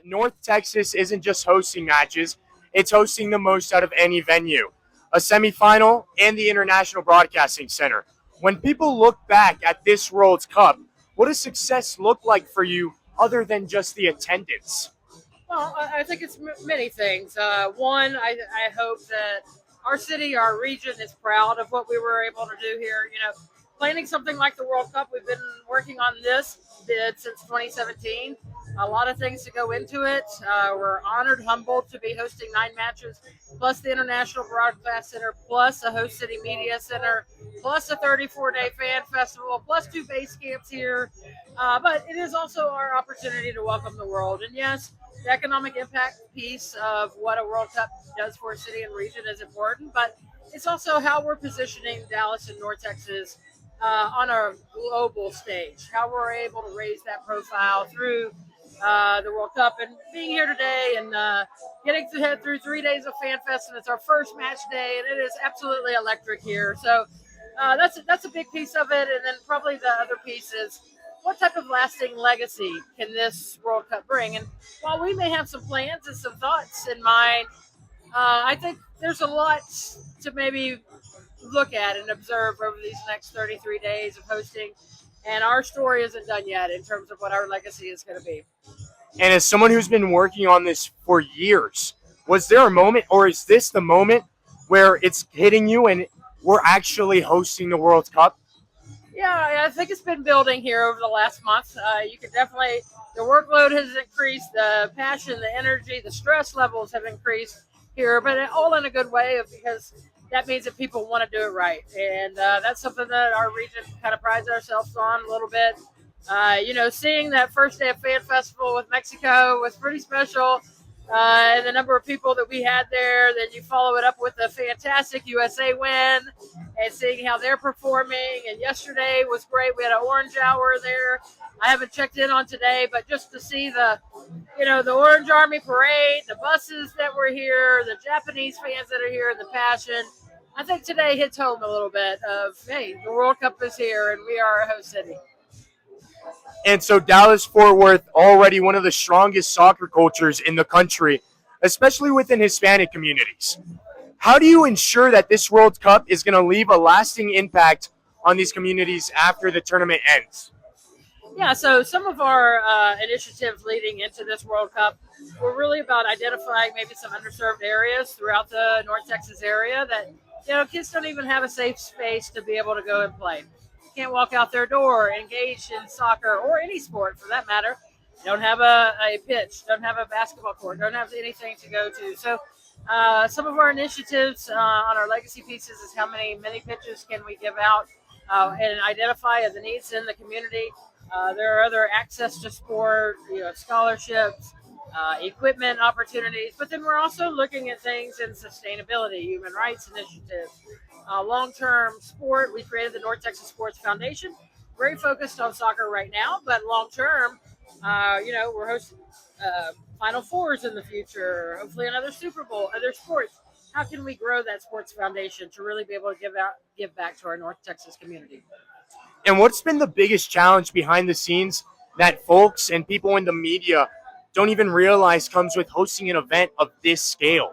North Texas isn't just hosting matches, it's hosting the most out of any venue. A semifinal and the International Broadcasting Center. When people look back at this World Cup, what does success look like for you other than just the attendance? Well, I think it's many things. One, I hope that our city, our region is proud of what we were able to do here. Planning something like the World Cup, we've been working on this bid since 2017. A lot of things to go into it. We're honored, humbled to be hosting 9 matches, plus the International Broadcast Center, plus a host city media center, plus a 34-day fan festival, plus 2 base camps here. But it is also our opportunity to welcome the world. And yes, the economic impact piece of what a World Cup does for a city and region is important, but it's also how we're positioning Dallas and North Texas on a global stage, how we're able to raise that profile through the World Cup and being here today and getting to head through 3 days of Fan Fest, and it's our first match day, and it is absolutely electric here. So that's a big piece of it, and then probably the other piece is what type of lasting legacy can this World Cup bring? And while we may have some plans and some thoughts in mind, I think there's a lot to maybe look at and observe over these next 33 days of hosting. And our story isn't done yet in terms of what our legacy is going to be. And as someone who's been working on this for years, was there a moment, or is this the moment where it's hitting you and we're actually hosting the World Cup? Yeah, I think it's been building here over the last month. You can definitely, the workload has increased, the passion, the energy, the stress levels have increased here, but all in a good way because that means that people want to do it right. And that's something that our region kind of prides ourselves on a little bit. Seeing that first day of Fan Festival with Mexico was pretty special. And the number of people that we had there, then you follow it up with a fantastic USA win and seeing how they're performing. And yesterday was great. We had an orange hour there. I haven't checked in on today, but just to see the Orange Army parade, the buses that were here, the Japanese fans that are here, and the passion. I think today hits home a little bit of, hey, the World Cup is here and we are a host city. And so Dallas Fort Worth, already one of the strongest soccer cultures in the country, especially within Hispanic communities. How do you ensure that this World Cup is going to leave a lasting impact on these communities after the tournament ends? Yeah, so some of our initiatives leading into this World Cup were really about identifying maybe some underserved areas throughout the North Texas area that, kids don't even have a safe space to be able to go and play. Can't walk out their door, engage in soccer or any sport for that matter. Don't have a pitch, don't have a basketball court, don't have anything to go to. So some of our initiatives on our legacy pieces is how many pitches can we give out and identify the needs in the community. There are other access to sport, scholarships, equipment opportunities, but then we're also looking at things in sustainability, human rights initiatives, long-term sport. We created the North Texas Sports Foundation, very focused on soccer right now, but long-term, we're hosting Final Fours in the future, hopefully another Super Bowl, other sports. How can we grow that sports foundation to really be able to give back to our North Texas community? And what's been the biggest challenge behind the scenes that folks and people in the media don't even realize comes with hosting an event of this scale?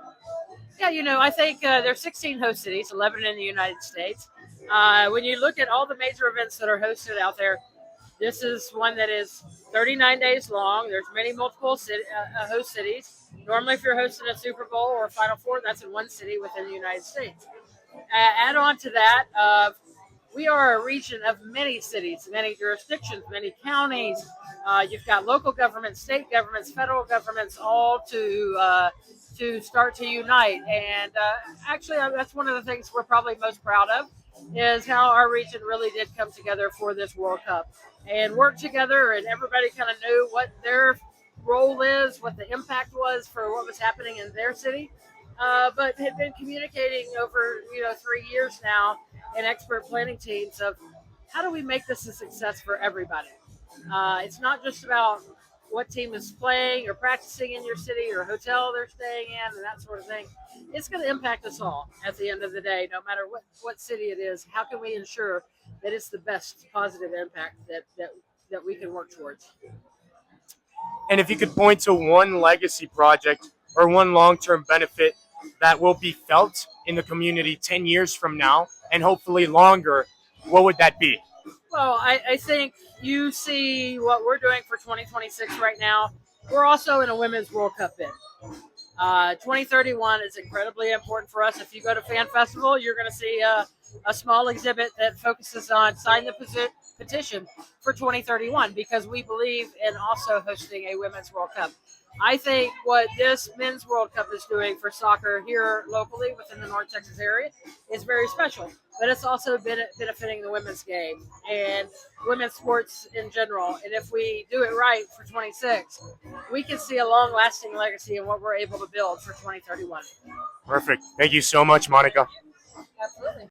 Yeah, I think there's 16 host cities, 11 in the United States. When you look at all the major events that are hosted out there, this is one that is 39 days long. There's many multiple host cities. Normally, if you're hosting a Super Bowl or a Final Four, that's in one city within the United States. Add on to that, we are a region of many cities, many jurisdictions, many counties. You've got local governments, state governments, federal governments, all to start to unite. And actually, that's one of the things we're probably most proud of is how our region really did come together for this World Cup and work together, and everybody kind of knew what their role is, what the impact was for what was happening in their city. But had been communicating over 3 years now in expert planning teams of how do we make this a success for everybody. It's not just about what team is playing or practicing in your city or hotel they're staying in and that sort of thing. It's going to impact us all at the end of the day, no matter what city it is. How can we ensure that it's the best positive impact that we can work towards? And if you could point to one legacy project or one long-term benefit that will be felt in the community 10 years from now and hopefully longer, what would that be? Well, I think you see what we're doing for 2026 right now. We're also in a Women's World Cup bid. 2031 is incredibly important for us. If you go to Fan Festival, you're going to see a small exhibit that focuses on sign the petition for 2031 because we believe in also hosting a Women's World Cup. I think what this Men's World Cup is doing for soccer here locally within the North Texas area is very special, but it's also benefiting the women's game and women's sports in general. And if we do it right for 26, we can see a long-lasting legacy in what we're able to build for 2031. Perfect. Thank you so much, Monica. Absolutely.